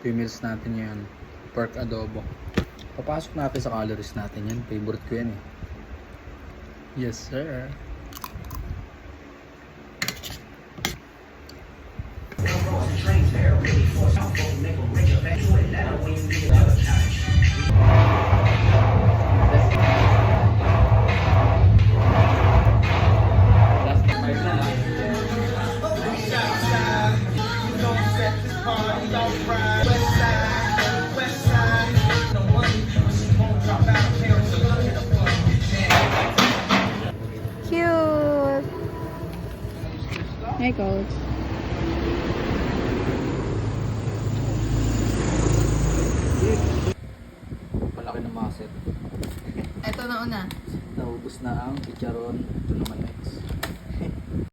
2 meals natin yan. Pork adobo. Papasok natin sa calories natin yan. Favorite ko yan eh. Yes sir. Cute! Hi, Coach. Malaki ng maset. Ito na una. Naubos na ang chicharon. Ito naman next.